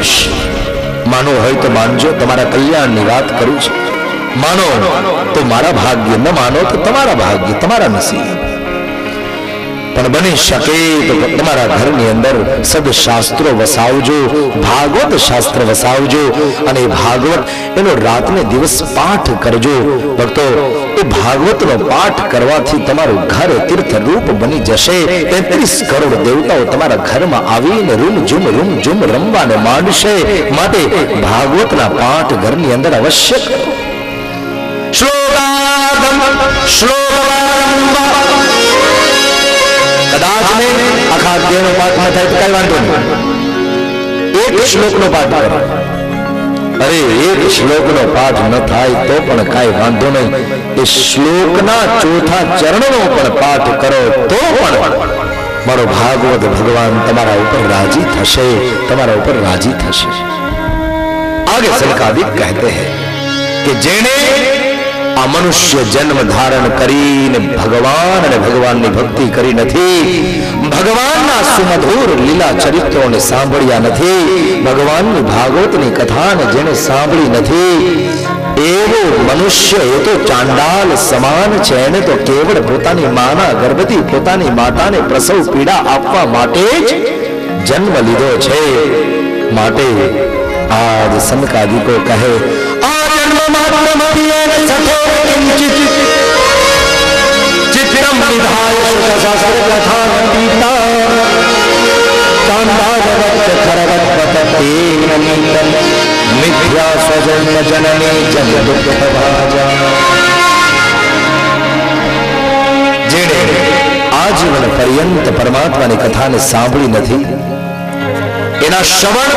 કહીશ. માનો હોય તો માનજો, તમારા કલ્યાણની વાત કરું છું. માનો તો મારા ભાગ્ય, ન માનો તો તમારા ભાગ્ય, તમારા નસીબ. પણ બની શકે તો તમારા ઘરની અંદર સદશાસ્ત્રો વસાવજો, ભાગવત શાસ્ત્ર વસાવજો, અને ભાગવત એનો રાતને દિવસ પાઠ કરજો. ભક્તો, એ ભાગવતનો પાઠ કરવાથી તમારું ઘર તીર્થરૂપ બની જશે. 33 કરોડ દેવતાઓ તમારા ઘરમાં આવીને રૂમ ઝુમ રમવાને માંડશે. માટે ભાગવતના પાઠ ઘરની અંદર અવશ્ય કરો. કદાચ ને આખા અધ્યાયનો પાઠ ન થાય તો કઈ વાંધો નહીં, એક શ્લોકનો પાઠ કરો. અરે એક શ્લોકનો પાઠ ન થાય તો પણ કઈ વાંધો નહીં, એ શ્લોકના ચોથા ચરણનો પણ પાઠ કરો તો પણ મારો ભાગવત ભગવાન તમારા ઉપર રાજી થશે, તમારા ઉપર રાજી થશે. आगे सनकादिक कहते हैं कि जेने आ मनुष्य जन्म धारण करीने भगवान અને ભગવાનની ભક્તિ કરી નથી, ભગવાનના સુમધુર લીલા ચરિત્રોને સાંભળ્યા નથી, ભગવાનની ભાગવતની કથાને જેને સાંભળી નથી, એવો મનુષ્ય એ તો ચાંડાલ સમાન છે. એને તો કેવળ પોતાની માના ગર્ભથી પોતાની માતાને પ્રસવ પીડા આપવા માટે જ જન્મ લીધો છે. માટે आज सनकादिको कहे आ जन्म मात्रम चित्रम विधाय शास्त्र कथा पीता चांदालवत् खरवत् मिथ्या स्वजन्म जनने जन दुख भाजा. जेने आजीवन पर्यंत परमात्माની કથાને સાંભળી નથી, એના શ્રવણ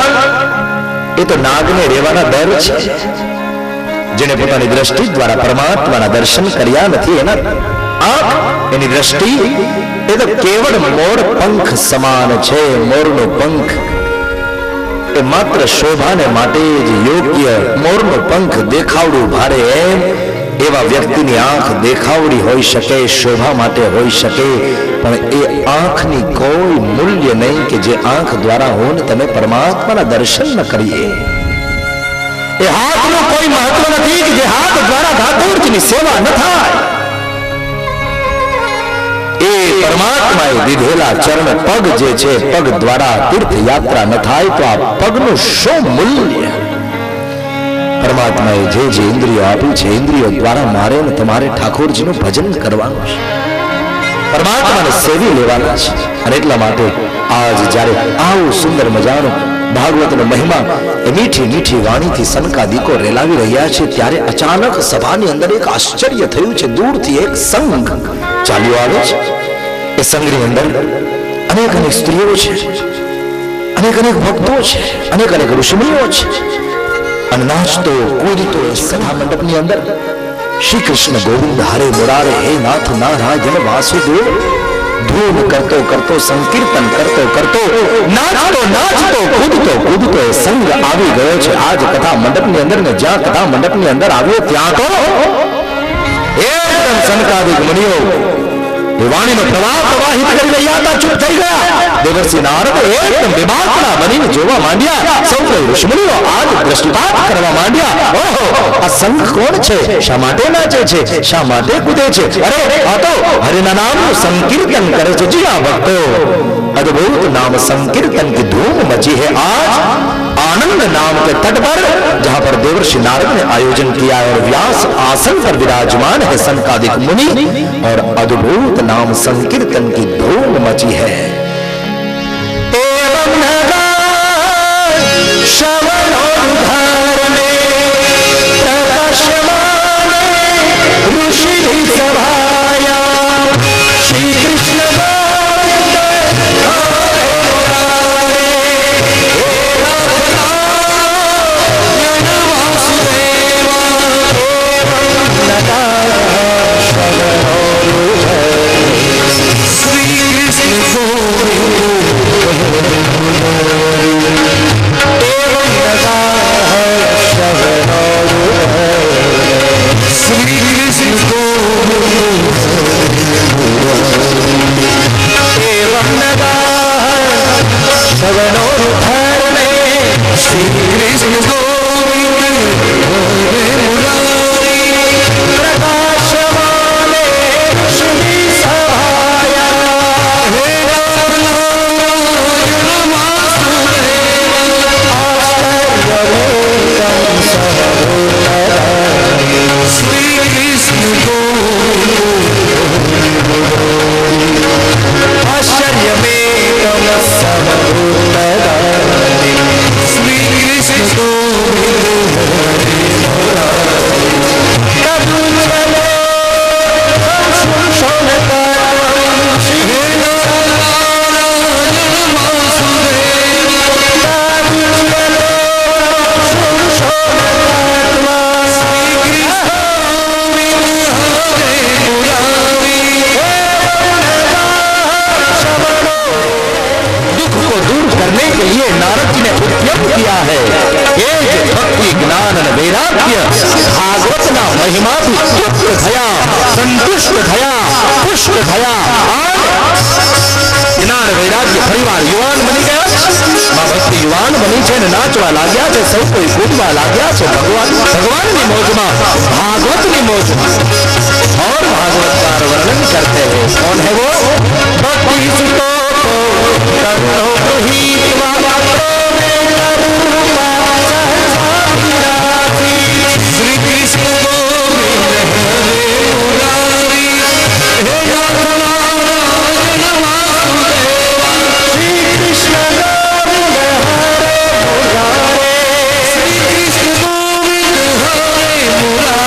એ તો નાગને રેવાના દર છે. જેને પોતાની દ્રષ્ટિ દ્વારા પરમાત્માના દર્શન કર્યા નથી, એના આંખ, એની દ્રષ્ટિ એ તો કેવળ મોર પંખ સમાન છે. મોરનો પંખ એ માત્ર શોભાને માટે જ યોગ્ય. મોરનો પંખ દેખાવડું ભારે એમ એવા વ્યક્તિની આંખ દેખાવડી હોઈ શકે, શોભા માટે હોઈ શકે, પણ એ આંખની કોઈ મૂલ્ય નહીં કે જે આંખ દ્વારા હું તમે પરમાત્માના દર્શન ન કરીએ. એ હાથનું કોઈ મહત્વ નથી કે જે હાથ દ્વારા ઠાકોરજીની સેવા ન થાય. એ પરમાત્માએ દીધેલા ચરણ પગ જે છે, પગ દ્વારા તીર્થયાત્રા ન થાય તો આ પગનું શું મૂલ્ય? પરમાત્માએ જે જે ઇન્દ્રિયો આપી છે, ઇન્દ્રિયો દ્વારા મારે ને તમારે ઠાકોરજીનું ભજન કરવાનું છે, પરમાત્માને સેવી લેવાના છે. અને એટલા માટે આજ જ્યારે આવું સુંદર મજાનો ભાગવતનો મહિમા એ મીઠી મીઠી વાણીથી સનકાદિકો રેલાવી રહ્યા છે, ત્યારે અચાનક સભાની અંદર એક આશ્ચર્ય થયું છે. દૂરથી એક સંઘ ચાલ્યો આવે છે. એ સંઘની અંદર અનેક અનેક સ્ત્રીઓ છે, અનેક અનેક ભક્તો છે, અનેક અનેક ઋષિમુનિઓ છે. અને નાચતો કૂદતો સભા મંડપની અંદર શ્રી કૃષ્ણ ગોવિંદ હરે મુરારે હે નાથ નારાયણ વાસુદેવ ધૂમ કરતો કરતો સંકીર્તન કરતો કરતો નાચતો નાચતો કૂદતો એ સંઘ આવી ગયો છે આજ કથા મંડપની અંદર. ને જ્યાં કથા મંડપની અંદર આવ્યો ત્યાં તો એકદમ સનકાદિક મુનિઓ વાણીનો પ્રવાહ પ્રવાહિત કરી રહ્યા હતા, ચૂપ થઈ ગયા. દેવર્ષિ નારદ એકદમ બેબાકડા બનીને જોવા માંડ્યા. સૌ ઋષિમુનિઓ આજ દ્રષ્ટિપાત કરવા માંડ્યા. ઓહો, આ સંઘ કોણ છે? શા માટે નાચે છે? શા માટે કૂદે છે? અરે આ તો હરિના નામનું સંકીર્તન કરે છે. જી હા ભક્તો, अद्भुत नाम संकीर्तन की धूम मची है आज आनंद नाम के तट पर, जहां पर देवर्षि नारद ने आयोजन किया है और व्यास आसन पर विराजमान है सनकादिक मुनि, और अद्भुत नाम संकीर्तन की धूम मची है. एवं ऋषि सभाया श्री कृष्ण श्री कृष्ण है એ જ ભક્તિ જ્ઞાન અને વૈરાગ્ય ભાગવતના મહિમાથી તૃપ્ત થયા, સંતુષ્ટ થયા, પુષ્ટ થયા. જ્ઞાન વૈરાગ્ય ફરીવાર યુવાન બની ગયા. માં ભક્તિ યુવાન બની છે ને નાચવા લાગ્યા છે, સૌ કોઈ કૂદવા લાગ્યા છે ભગવાનની મોજમાં, ભાગવતની મોજમાં. और भागवतकार वर्णन करते हैं, कौन है वो? भक्ति सुतो करो गृहीत्वा श्री कृष्ण गोविंद हरे मुरारी हे नाथ नारायण वासुदेवा श्री कृष्ण गोविंद हरे मुरारी श्री कृष्ण गोविंद हरे मुरारी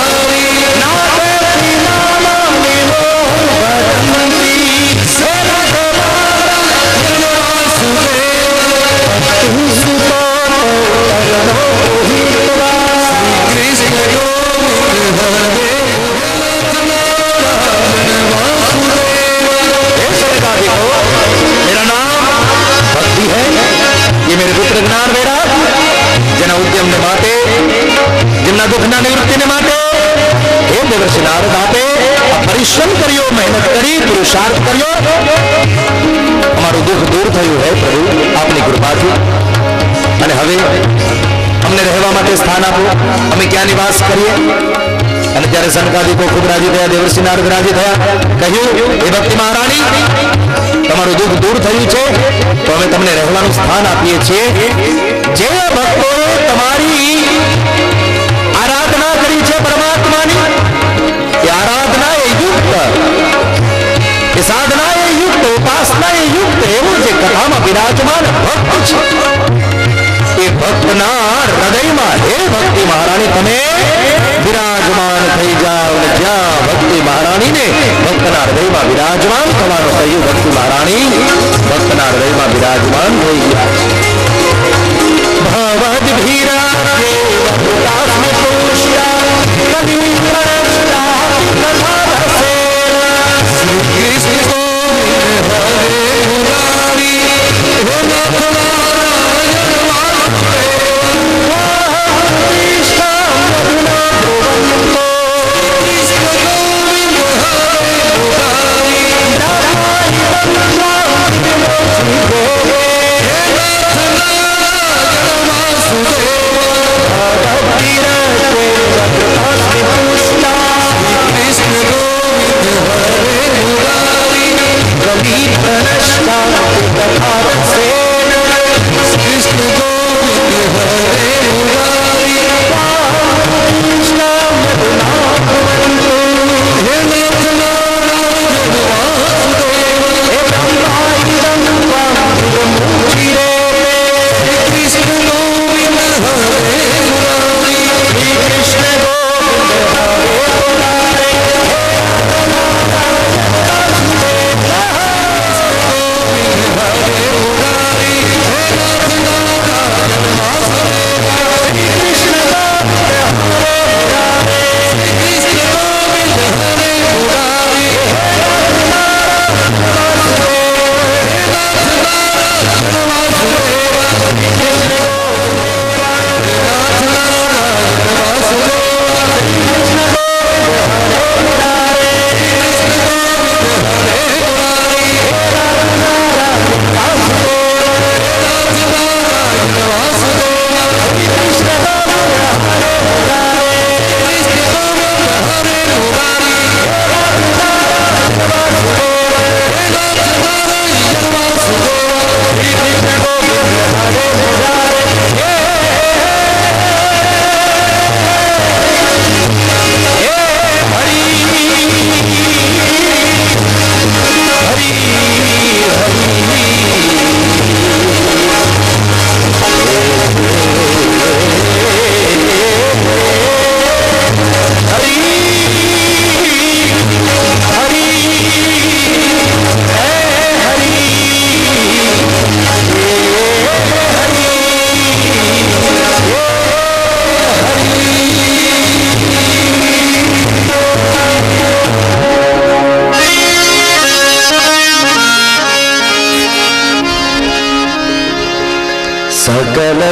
જ્ઞાન વૈરાગ જેના ઉદ્યમને માટે, જેમના દુઃખના નિવૃત્તિને માટે હે દેવર્ષિ નારદ આપે પરિશ્રમ કર્યો, મહેનત કરી, પુરુષાર્થ કર્યો. અમારું દુઃખ દૂર થયું હે પ્રભુ આપની કૃપાથી. અને હવે અમને રહેવા માટે સ્થાન આપો, અમે ક્યાં નિવાસ કરીએ? અને ત્યારે સનકાદિકો ખૂબ રાજી થયા, દેવર્ષિ નારદ રાજી થયા. કહ્યું, હે ભક્તિ મહારાણી, તમારું દુઃખ દૂર થયું છે તો અમે તમને રહેવાનું સ્થાન આપીએ છીએ. જે ભક્તોએ તમારી આરાધના કરી છે પરમાત્માની, એ આરાધના એ યુક્ત, એ સાધના એ યુક્ત, ઉપાસના એ યુક્ત એવું જે કથામાં બિરાજમાન ભક્ત છે, એ ભક્તના હૃદયમાં હે ભક્તિ મહારાણી તમે બિરાજમાન થઈ જાઓ. અને જ્યાં ભક્તિ મહારાણીને ભક્તના હૃદયમાં બિરાજમાન થવાનું કહ્યું, ભક્તિ મહારાણી ભક્તના હૃદયમાં બિરાજમાન થઈ ગયા. ભવદ ભીરા દેવદાસ ને પોષ્યા કલી પ્રણષ્ટા કથા રસેલા શ્રી કૃષ્ણ ગોવિંદ હરે મુરારી હે નાથ નારાયણ વાસુદેવા કૃષ્ણ મધુના ગોવિંદો કૃષ્ણ ગોવિંદ હરે મુરારી નારાયણ શ્રી ગોવિંદ હે નાથ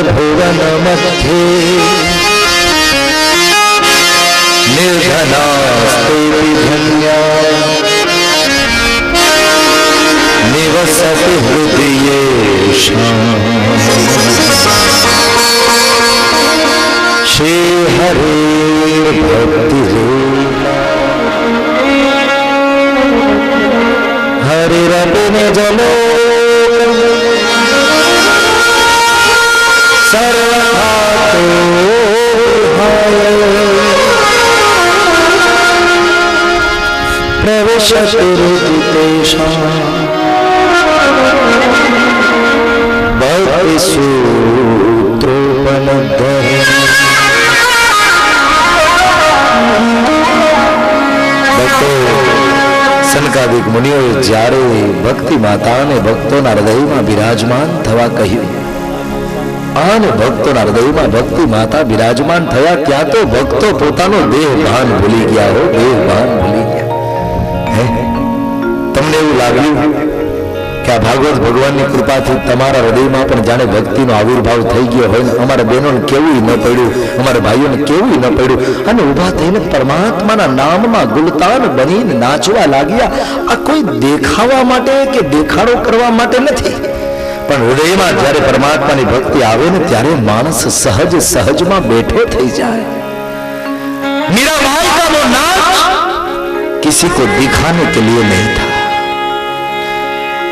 भुवन मध्ये निर्धनास्ते धन्या निवसति हृदयेषाम् श्री हरे भक्ति हरिरपिन जलो सर्वधातो प्रविशति हृदितेषाम् भक्ति सूत्रोपनद्यः सनकादिक मुनिओए જ્યારે ભક્તિ માતાને ભક્તોના હૃદયમાં બિરાજમાન થવા કહ્યું અને ભક્તોના હૃદયમાં ભક્તિ માતા બિરાજમાન થયા ત્યાં તો ભક્તો પોતાનો દેહ ભાન ભૂલી ગયા હો દેહ ભાન ભૂલી ગયા તમને એવું લાગ્યું કે આ ભાગવત ભગવાનની કૃપાથી તમારા હૃદયમાં પણ જાણે ભક્તિનો આવિર્ભાવ થઈ ગયો હોય ને અમારા બહેનોને કેવું ન પડ્યું અમારા ભાઈઓને કેવું ન પડ્યું અને ઊભા થઈને પરમાત્માના નામમાં ગુલતાન બનીને નાચવા લાગ્યા આ કોઈ દેખાવા માટે કે દેખાડો કરવા માટે નથી પણ હૃદયમાં જ્યારે પરમાત્માની ભક્તિ આવે ને ત્યારે માણસ સહજ સહજમાં બેઠો થઈ જાય मीराबाई का वो नाच किसी को दिखाने के लिए नहीं था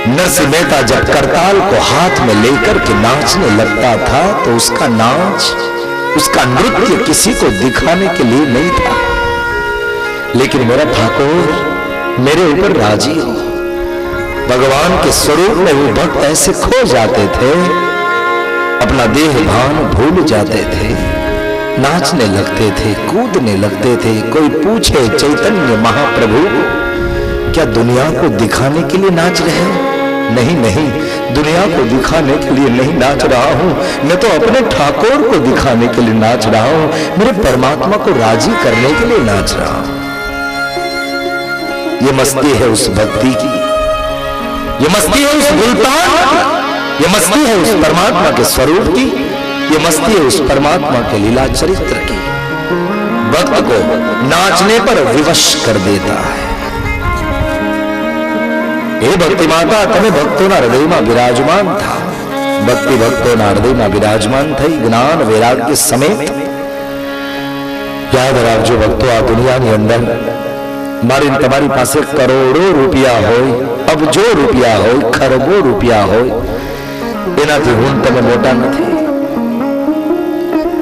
नरसिंह मेहता जब करताल को हाथ में लेकर के नाचने लगता था तो उसका नाच उसका नृत्य किसी को दिखाने के लिए नहीं था लेकिन मेरा ठाकुर मेरे ऊपर राजी हो भगवान के स्वरूप में वो भक्त ऐसे खो जाते थे अपना देह भान भूल जाते थे नाचने लगते थे कूदने लगते थे कोई पूछे चैतन्य महाप्रभु क्या दुनिया को दिखाने के लिए नाच रहे हो नहीं नहीं दुनिया को दिखाने के लिए नहीं नाच रहा हूं मैं तो अपने ठाकुर को दिखाने के लिए नाच रहा हूं मेरे परमात्मा को राजी करने के लिए नाच रहा हूं ये मस्ती है उस भक्ति की ये मस्ती है उस गुलतान की ये मस्ती है उस परमात्मा के स्वरूप की ये मस्ती है उस परमात्मा के लीला चरित्र की भक्त को नाचने पर विवश कर देता है हे भक्ति माता तमे भक्तों हृदय में विराजमान था भक्ति भक्तों हृदय में विराजमान थी ज्ञान वैराग्य समेत याद राखजो भक्तों आ दुनिया अंदर मारी तमारी पासे करोड़ों रुपया होय अबजो रुपया होय खरबो रुपया होय एनाथी हुण तमे मोटा नथी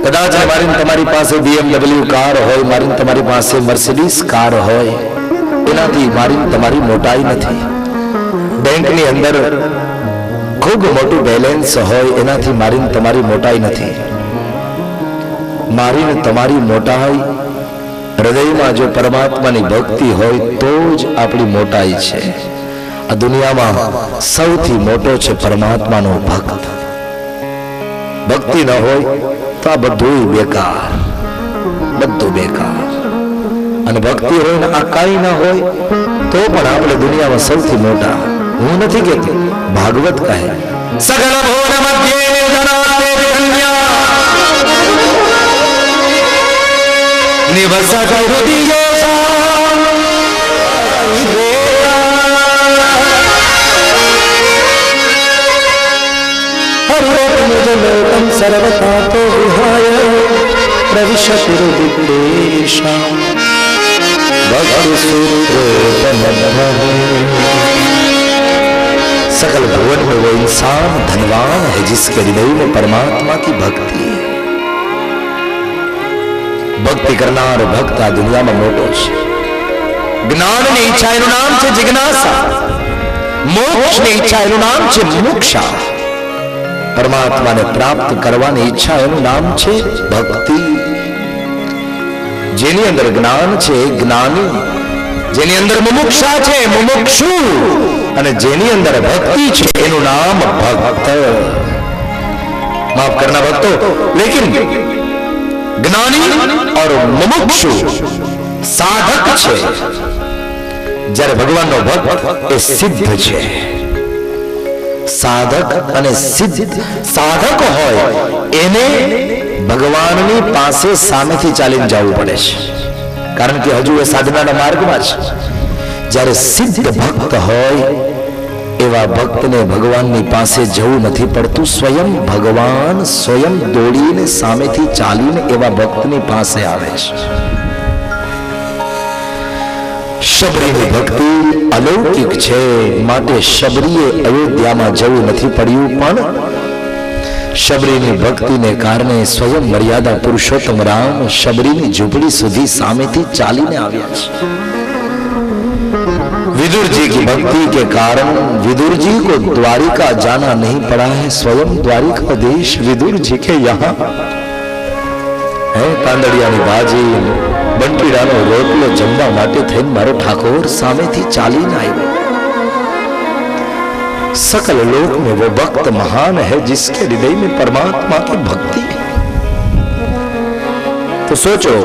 कदाच मारी तमारी पासे BMW कार होय मारी तमारी पासे मर्सिडीज कार होय एनाथी मारी तमारी मोटाई नथी बैंक नी अंदर खूब मोटू बैलेंस होय एनाथी मारी तमारी मोटाई नथी मारी ने तमारी मोटाई हृदय में जो परमात्मा की भक्ति होय तो ज आपणी मोटाई छे आ दुनिया में सौथी मोटो छे परमात्मा नो भक्त भक्ति न होय तो आ बधुं बेकार बधुं बेकार अने भक्ति होय ने आ काई न होय तो पण आपणे दुनिया में सौथी मोटा हूँ नहीं कहती भागवत कहे सकल भुवन मध्ये जनाते धन्या निवसति हृदयेषाम् हरिरत्नजलोकं सर्वतातो विहाय प्रविशति हृदितेषाम् भक्तिसूत्रोपनद्यः सकल भुवन में वो इंसान धनवान है जिसके हृदय में परमात्मा की भक्ति है भक्ति करना और भक्त आ दुनिया में मोटो छे ज्ञान ने इच्छा एनु नाम छे जिज्ञासा मोक्ष ने इच्छा एनु नाम छे मोक्षा परमात्मा ने प्राप्त करवानी इच्छा एनु नाम छे भक्ति जेनी अंदर ज्ञान छे ज्ञानी जेनी अंदर मुमुक्षा छे मुमुक्षु અને જેની અંદર ભક્તિ છે એનું નામ ભક્ત माफ करना भक्तों लेकिन ज्ञानी और मुमुक्षु साधक छे જ્યારે ભગવાનનો ભક્ત એ સિદ્ધ છે સાધક અને સિદ્ધ સાધક હોય એને ભગવાનની પાસે સામેથી ચાલીને જવું પડે છે, કારણ કે હજુ એ સાધનાના માર્ગમાં છે. જ્યારે સિદ્ધ ભક્ત હોય એવા ભક્તને ભગવાનની પાસે જવું નથી પડતું. સ્વયં ભગવાન સ્વયં દોડીને સામેથી ચાલીને એવા ભક્તની પાસે આવે છે. શબરીની ભક્તિ અલૌકિક છે, માટે શબરીએ અયોધ્યામાં જવું નથી પડ્યું, પણ શબરીની ભક્તિને કારણે સ્વયં મર્યાદા પુરુષોત્તમ રામ શબરીની ઝૂંપડી સુધી સામેથી ચાલીને આવ્યા છે. विदुर जी की भक्ति के कारण विदुर जी को द्वारिका जाना नहीं पड़ा है. स्वयं द्वारिका देश विदुर जी के यहाँ है. कांदड़ियानी भाजी बंटीडानो रोटलो जमवा माटे थईने मारो ठाकोर सामेथी चालीने आव्यो. सकल लोक में वो भक्त महान है जिसके हृदय में परमात्मा की भक्ति है. तो सोचो,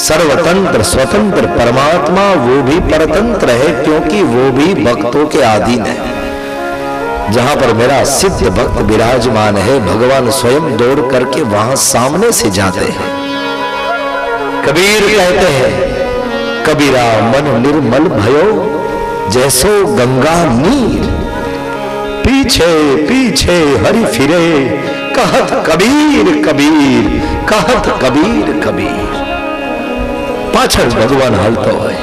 सर्वतंत्र स्वतंत्र परमात्मा वो भी परतंत्र है, क्योंकि वो भी भक्तों के अधीन है. जहां पर मेरा सिद्ध भक्त विराजमान है, भगवान स्वयं दौड़ करके वहां सामने से जाते हैं. कबीर कहते हैं, कबीरा मन निर्मल भयो जैसो गंगा नीर, पीछे पीछे हरि फिरे कहत कबीर कबीर, कहत कबीर कबीर. पाछळ भगवान हालतो होय,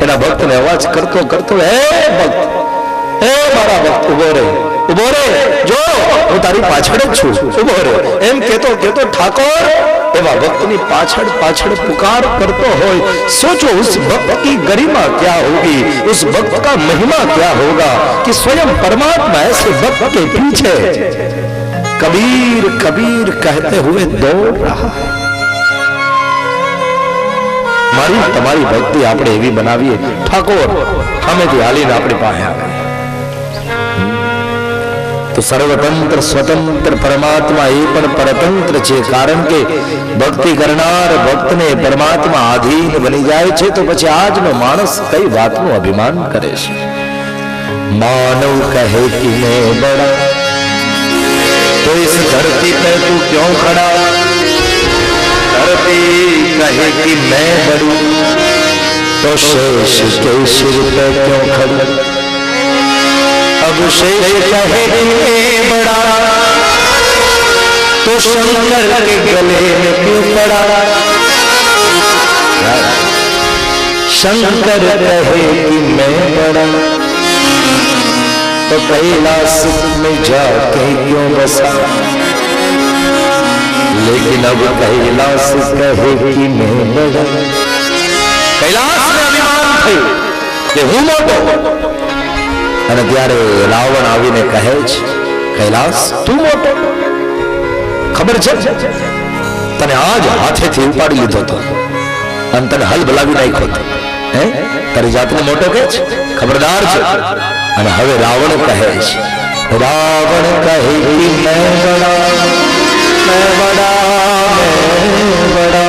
एना भक्त ने अवाज करतो करतो, हे भक्त, हे मारा भक्त, उभो रे जो હું તારી પાછળ જ છું, ઉભો રે એમ કહેતો કહેતો ઠાકોર એવા ભક્તની પાછળ પાછળ પુકાર કરતો હોય. सोचो उस भक्त की गरिमा क्या होगी, उस भक्त का महिमा क्या होगा कि स्वयं परमात्मा ऐसे भक्त के पीछे कबीर कबीर कहते हुए दौड़ रहा है. मारी तमारी भक्ति आपणे एवी बनावीए, ठाकोर सामेथी हालीने आपणी पासे आवे. तो सर्वतंत्र स्वतंत्र परमात्मा ए पण परतंत्र छे, कारण के भक्ति करनार भक्त ने परमात्मा अधीन बनी जाए छे. तो पछी आजनो माणस कई वातनुं अभिमान करे छे. मानव कहे कि मैं बड़ा, तो इस धरती पे तू क्यों खड़ा. धरती कहे कि मैं बड़ी, तो शेष के सिर पे क्यों खड़ा. अब शेष कहे कि मैं बड़ा, तो शंकर के गले में क्यों पड़ा. शंकर कहे कि मैं बड़ा, तो कैलाश में जाके क्यों बसा. लेकिन अब कैलाश कहे कि मैं बड़ा. कैलाश में अभिमान थयो કે હું મોટો. અને ત્યારે રાવણ આવીને કહે છે, કૈલાસ તું મોટો, ખબર છે તને આજ હાથેથી ઉપાડી લીધો હતો અને તને હલ બલાવી નાખ્યો હતો. હે તારી જાતને મોટો કહે છે, ખબરદાર છે. અને હવે રાવણ કહે છે, રાવણ કહે કે मैं बड़ा, मैं बड़ा, मैं बड़ा.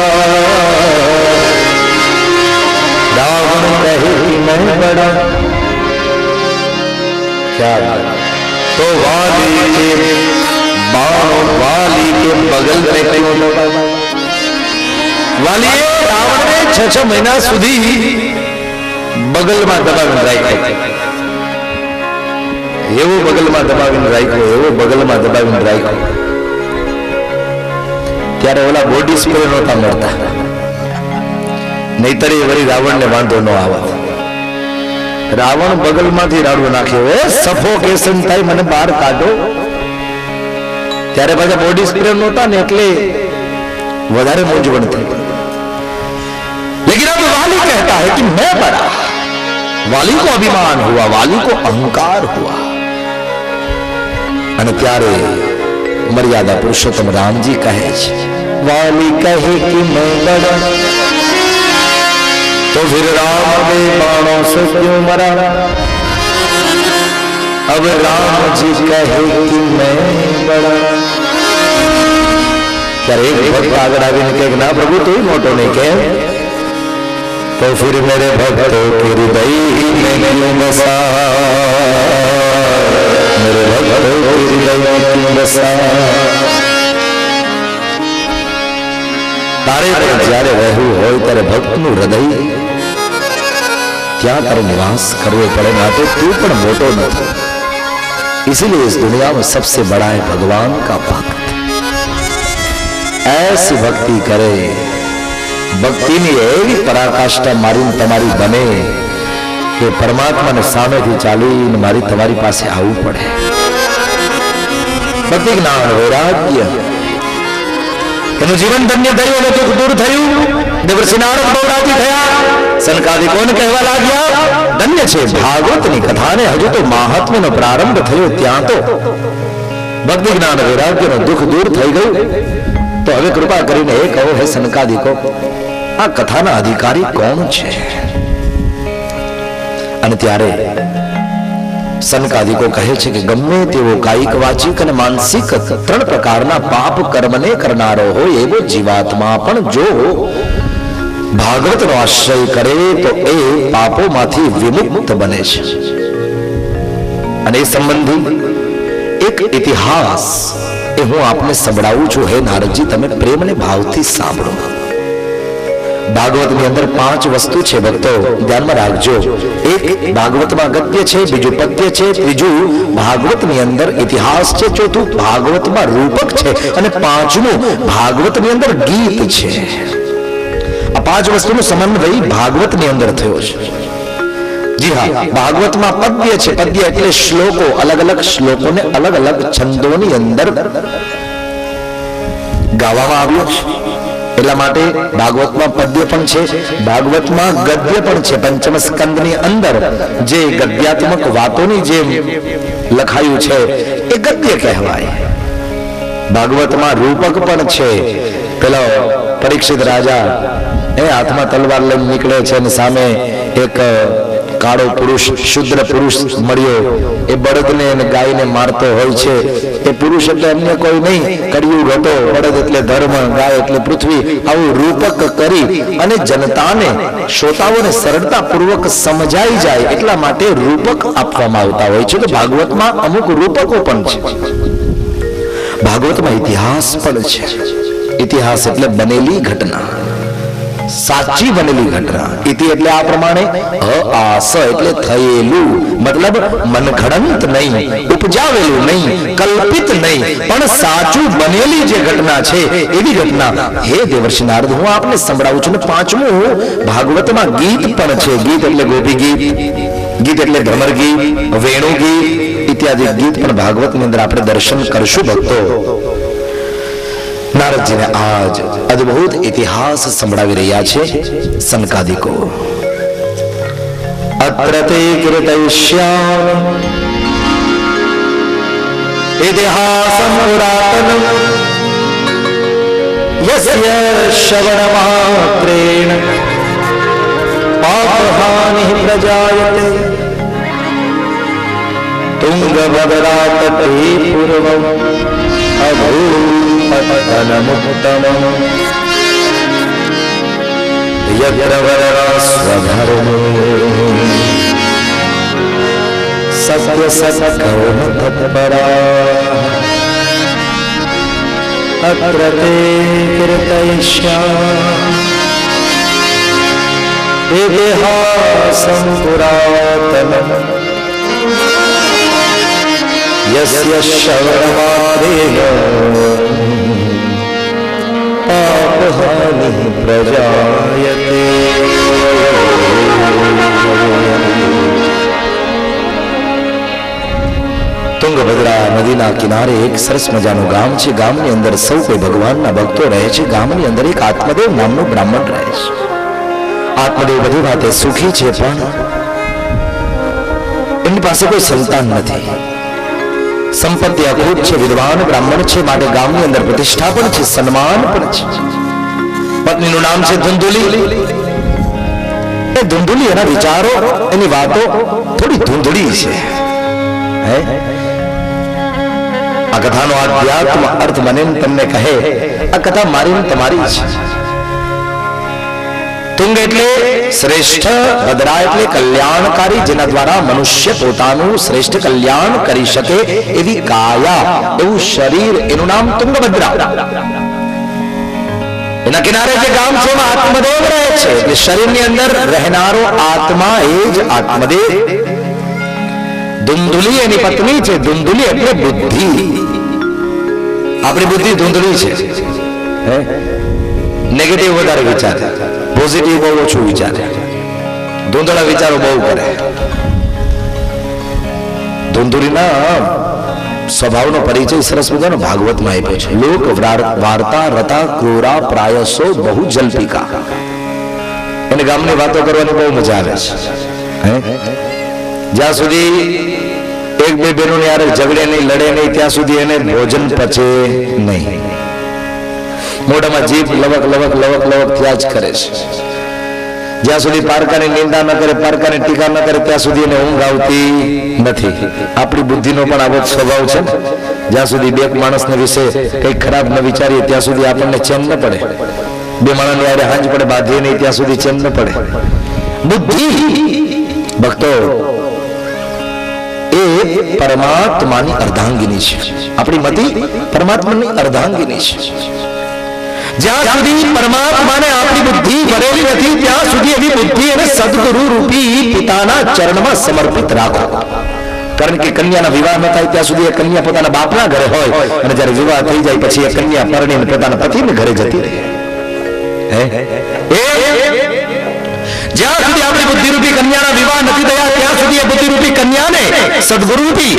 रावण कहे कि मैं बड़ा. क्या तो वाली के बाणों वाली के बगल में क्यों लगा. वाली रावण ने 6 महीना સુધી બગલમાં દબાવીને રાખ્યો. એવો બગલમાં દબાવીને રાખ્યો, એવો બગલમાં દબાવીને રાખ્યો. ત્યારે ઓલા બોડી સ્પ્રે નહોતા મળતા, નહીતર એ વળી રાવણને વાંધો ન આવત. રાવણ બગલમાંથી રાડવો નાખ્યો, એ સફોકેશન થાય, મને બહાર કાઢો. ત્યારે પાછા બોડી સ્પ્રે નહોતા ને એટલે વધારે મૂંઝવણ થઈ. लेकिन अब वाली कहता है कि मैं बड़ा. वाली को अभिमान हुआ, वाली को अहंकार हुआ. અને ત્યારે मर्यादा पुरुषोत्तम राम जी कहे छे, वाली कहे कि मैं बड़ा, तो फिर राम ने बाणों से क्यों मरा. अब राम जी कहे कि मैं बड़ा. ત્યારે એક ભક્ત આગળ આવીને કહે, ના પ્રભુ તું મોટો નહીં. કેમ? तो फिर मेरे भक्तों के हृदय में क्यों बसा. मेरे तारे पर જ્યારે રહેવું હોય ત્યારે ભક્તનું હૃદય ત્યાં તારે નિવાસ કરવો પડે, માટે તું પણ મોટો નથી। इसीलिए इस दुनिया में सबसे बड़ा है भगवान का भक्त। ऐसी भक्ति करे, भक्ति ની એવી પરાકાષ્ઠા મારી તમારી બને કે પરમાત્માને સામેથી ચાલીને મારી તમારી પાસે આવવું પડે। ભક્તિ જ્ઞાન વૈરાગ્ય એનું જીવન ધન્ય થયું અને દુઃખ દૂર થયું। દેવર્ષિ નારદ બહુ રાજી થયા। સનકાદિકોને કહેવા લાગ્યા ધન્ય છે ભાગવતની કથાને હજુ તો મહાત્મ્યનો પ્રારંભ થયો ત્યાં તો ભક્તિ જ્ઞાન વૈરાગ્યનો દુઃખ દૂર થઈ ગયું। તો હવે કૃપા કરીને એ કહો હે સનકાદિકો, આ કથાના અધિકારી કોણ છે? અને ત્યારે સનકાદિકો કહે છે કે ગમે તેવો કાયિક વાચિક અને માનસિક ત્રણ પ્રકારના પાપ કર્મને કરનારો હોય એવો જીવાત્મા પણ જો ભાગવતનો આશ્રય કરે તો એ પાપોમાંથી વિમુક્ત બને છે। અને એ સંબંધી એક ઇતિહાસ એ હું આપને સંભળાવું છું। હે નારદજી, તમે પ્રેમ અને ભાવથી સાંભળો। ભાગવતની અંદર 5 વસ્તુ છે ભક્તો, ધ્યાનમાં રાખજો। એક ભાગવતમાં ગદ્ય છે, બીજું પદ્ય છે, ત્રીજું ભાગવતની અંદર ઇતિહાસ છે, ચોથું ભાગવતમાં રૂપક છે અને પાંચમું ભાગવતની અંદર ગીત છે। આ 5 વસ્તુનો સમન્વય ભાગવતની અંદર થયો છે। જી હા, ભાગવતમાં પદ્ય છે। પદ્ય એટલે શ્લોકો, અલગ અલગ શ્લોકોને અલગ અલગ છંદોની અંદર ગાવામાં આવ્યો છે, એટલા માટે ભાગવતમાં પદ્ય પણ છે, ભાગવતમાં ગદ્ય પણ છે। પંચમ સ્કંદની અંદર જે ગદ્યાત્મક વાતોની જે લખાયું છે એ ગદ્ય કહેવાય। ભાગવતમાં રૂપક પણ છે। પેલો પરીક્ષિત રાજા એ હાથમાં તલવાર લઈને નીકળે છે અને સામે એક કાળો પુરુષ, શુદ્ર પુરુષ મળ્યો। એ બળદને અને ગાયને મારતો હોય છે। એ પુરુષ એટલે અન્ય કોઈ નહીં, કળિયુગ હતો। બળદ એટલે ધર્મ, ગાય એટલે પૃથ્વી। આવું રૂપક કરી અને જનતાને, શ્રોતાઓને સરળતાપૂર્વક સમજાઈ જાય એટલા માટે રૂપક આપવામાં આવતા હોય છે। તો ભાગવતમાં અમુક રૂપકો પણ છે। ભાગવતમાં ઇતિહાસ પણ છે। ઇતિહાસ એટલે બનેલી ઘટના, સાચી બનેલી ઘટના। ઇતિ એટલે આ પ્રમાણે, આસ એટલે થયેલું, મતલબ મનઘડંત નહીં, ઉપજાવેલું નહીં, કલ્પિત નહીં, પણ સાચું બનેલી જે ઘટના છે એવી ઘટના। હે દેવર્ષિ નારદ, હું આપને સંભળાવું છું। ને પાંચમું ભાગવતમાં ગીત પણ છે। ગીત એટલે ગોપી ગીત, ગીત એટલે ભ્રમર ગીત, વેણુ ગીત ઇત્યાદિ ગીત પણ ભાગવતની અંદર આપણે દર્શન કરશું ભક્તો। નારદજીને આજ અદ્ભુત ઇતિહાસ સંભળાવી રહ્યા છે સનકાદિકો। અત્ર તે કીર્તયિષ્યામિ ઇતિહાસં પુરાતનં યસ્ય શ્રવણમાત્રેણ પાપહાનિઃ પ્રજાયતે तुंगभद्रा तटे पूर्वम् अभूपतनमुत्तमम् यत्र वररास्वधर्मो सत्यसत्कर्मतत्पराः अत्र ते कीर्तयिष्यामि इतिहासं पुरातनम् यस्य श्रवणमात्रेण पापहानिः प्रजायते। तुंगभद्रा नदीना किनारे एक सरस मजाનું ગામ છે। ગામની અંદર સૌ કોઈ ભગવાનના ભક્તો રહે છે। ગામની અંદર એક આત્મદેવ નામનો બ્રાહ્મણ રહે છે। આત્મદેવ બધી વાતે સુખી છે, પણ એમની પાસે કોઈ સંતાન નથી। સંપત્તિ અખૂટ છે, વિદ્વાન બ્રાહ્મણ છે, માટે ગામની અંદર પ્રતિષ્ઠા પણ છે, સન્માન પણ છે। પત્નીનું નામ છે ધુંધુલી। એ ધુંધુલી, એના વિચારો, એની વાતો થોડી ધૂંધળી છે। આ કથાનો આધ્યાત્મ અર્થ મને તમને કહે, આ કથા મારી તમારી છે। તુંગ એટલે શ્રેષ્ઠ, ભદ્રા એટલે કલ્યાણકારી, જેના દ્વારા મનુષ્ય પોતાનું શ્રેષ્ઠ કલ્યાણ કરી શકે એવી કાયા, એવું શરીર, એનું નામ તુંગભદ્રા. એના કિનારે જે ગામ છે એમાં આત્મદેવ રહે છે. એટલે શરીરની અંદર રહેનારો આત્મા એ જ આત્મદેવ. ધુંધુલી એની પત્ની છે. ધુંધુલી એટલે બુદ્ધિ. આપણી બુદ્ધિ ધુંધળી છે. નેગેટિવ વધારે વિચારે, પોઝિટિવ બહુ ઓછું વિચારે, ધૂંધળા વિચારો બહુ કરે. ધુંધુલીના સ્વભાવનો પરિચય સરસ મજાનો ભાગવતમાં આપ્યો છે. લોક વાર્તા રતા ક્રૂરા પ્રાયસો બહુ જલ્પિકા. એને ગામની વાતો કરવાની બહુ મજા આવે છે. જ્યાં સુધી એક બે બહેનો યારે ઝઘડે નહીં, લડે નહીં, ત્યાં સુધી એને ભોજન પચે નહીં. મોઢામાં જીભ લવક લવક લવક લવક થયા જ કરે છે. જ્યાં સુધી પારકાની નિંદા ન કરે, પારકાની ટીકા ન કરે, ત્યાં સુધી એને ઊંઘ આવતી નથી. આપણી બુદ્ધિનો પણ આવો સ્વભાવ છે. જ્યાં સુધી બે માણસને વિશે કંઈક ખરાબ ન વિચારીએ ત્યાં સુધી આપણને ચેન ન પડે. બે માણસની યારે હાંજ પડે બાંધીએ નહીં ત્યાં સુધી ચેન ન પડે. બુદ્ધિ ભક્તો એ પરમાત્માની અર્ધાંગિની છે. આપણી મતિ પરમાત્માની અર્ધાંગિની છે. જ્યાં સુધી પરમાત્માને આપણી બુદ્ધિ ભરેલી નથી ત્યાં સુધી એવી બુદ્ધિ અને સદગુરુ રૂપી પિતાના ચરણમાં સમર્પિત રાખો. કારણ કે કન્યાના વિવાહ ન થાય ત્યાં સુધી એ કન્યા પોતાના બાપના ઘરે હોય, અને જ્યારે વિવાહ થઈ જાય પછી એ કન્યા પરણીને પોતાના પતિને ઘરે જતી રહે. જ્યાં સુધી આપણી બુદ્ધિરૂપી કન્યાના વિવાહ નથી થયા ત્યાં સુધી એ બુદ્ધિરૂપી કન્યાને સદગુરુરૂપી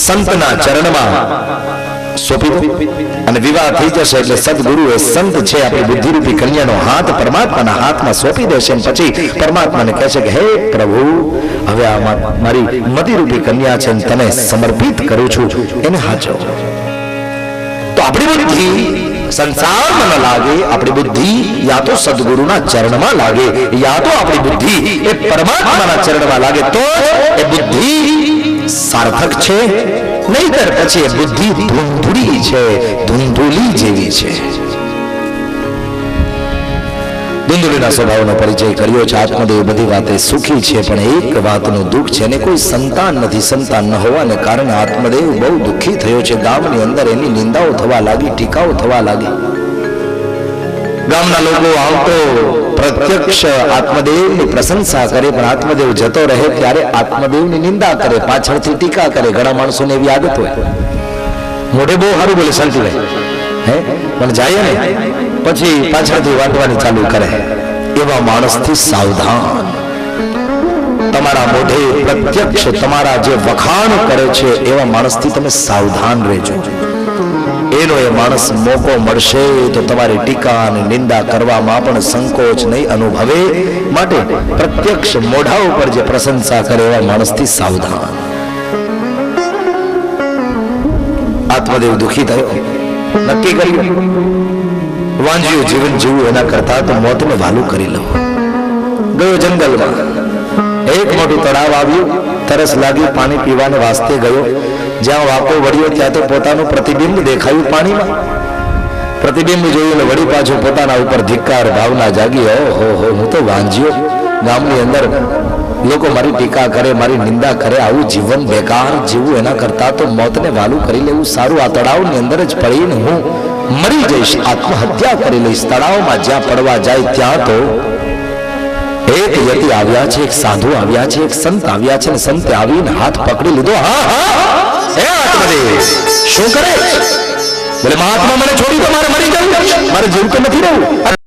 સંતના ચરણમાં સોંપી દો, અને વિવાહ થઈ જશે એટલે સદગુરુ એ સંત છે આપણી બુદ્ધિરૂપી કન્યાનો હાથ પરમાત્માના હાથમાં સોંપી દેશે. પછી પરમાત્માને કહે છે કે હે પ્રભુ, હવે આ મારી મતિરૂપી કન્યા છે, તને સમર્પિત કરું છું, એને હાચો. તો આપણી બુદ્ધિ સંસારમાં ન લાગે, આપણી બુદ્ધિ યા તો સદગુરુના ચરણમાં લાગે, યા તો આપણી બુદ્ધિ એ પરમાત્માના ચરણમાં લાગે, તો એ બુદ્ધિ સાર્થક છે. નહીતર પછી એ બુદ્ધિ ધૂંધળી છે, ધૂંધુલી જેવી છે. ધૂંધળીના સ્વભાવનો પરિચય કર્યો છે. આત્મદેવ બધી વાતે સુખી છે, પણ એક વાતનું દુઃખ છે, એને કોઈ સંતાન નથી. સંતાન ન હોવાને કારણે આત્મદેવ બહુ દુઃખી થયો છે. ગામની અંદર એની નિંદાઓ થવા લાગી, ટીકાઓ થવા લાગી. ગામના લોકો આવતો પ્રત્યક્ષ આત્મદેવની પ્રશંસા કરે, પણ આત્મદેવ જતો રહે ત્યારે આત્મદેવની નિંદા કરે, પાછળથી ટીકા કરે. ઘણા માણસોને એવી આદત હોય, મોઢે બહુ સારું બોલે શાંતિભાઈ, પણ જાય ને પછી પાછળથી વાંટવાની ચાલુ કરે. એવા માણસથી સાવધાન. તમારા મોઢે પ્રત્યક્ષ તમારા જે વખાણ કરે છે એવા માણસથી તમે સાવધાન રહેજો. એનો એ માણસ મોકો મળશે તો તમારી ટીકા અને નિંદા કરવામાં પણ સંકોચ નહીં અનુભવે. માટે પ્રત્યક્ષ મોઢા ઉપર જે પ્રશંસા કરે એવા માણસથી સાવધાન. આત્મદેવ દુઃખી થયો, નક્કી કર્યું વાંજ્યું જીવન જીવવું એના કરતા તો મોતને વાલું કરી લઉં. ગયો જંગલમાં, એક મોટું તળાવ આવ્યું, તરસ લાગી, પાણી પીવાને વાસ્તે ગયો. જ્યાં વાકો વળ્યો ત્યાં તો પોતાનું પ્રતિબિંબ દેખાયું પાણીમાં. પ્રતિબિંબ જોયું વળી પાછું પોતાના ઉપર ધિક્કાર ભાવના જાગી. ઓહો હો, હું તો વાંજ્યો. ગામની અંદર લોકો મારી ટીકા કરે, મારી નિંદા કરે, આવું જીવન બેકાર જીવવું એના કરતા તો મોતને વાલું કરી લેવું સારું. આ તળાવની અંદર જ પડીને હું મરી જઈશ, આત્મહત્યા કરી લઈશ. તળાવમાં જ્યાં પડવા જાય ત્યાં તો એક યતિ આવ્યા છે, એક સાધુ આવ્યા છે, એક સંત આવ્યા છે, અને સંતે આવીને હાથ પકડી લીધો. હા હા, હે આત્મદેવ શું કરે? બોલે મહાત્મા મને છોડી દો, મારે મરી જવું, મારે જીવતું નથી રહેવું.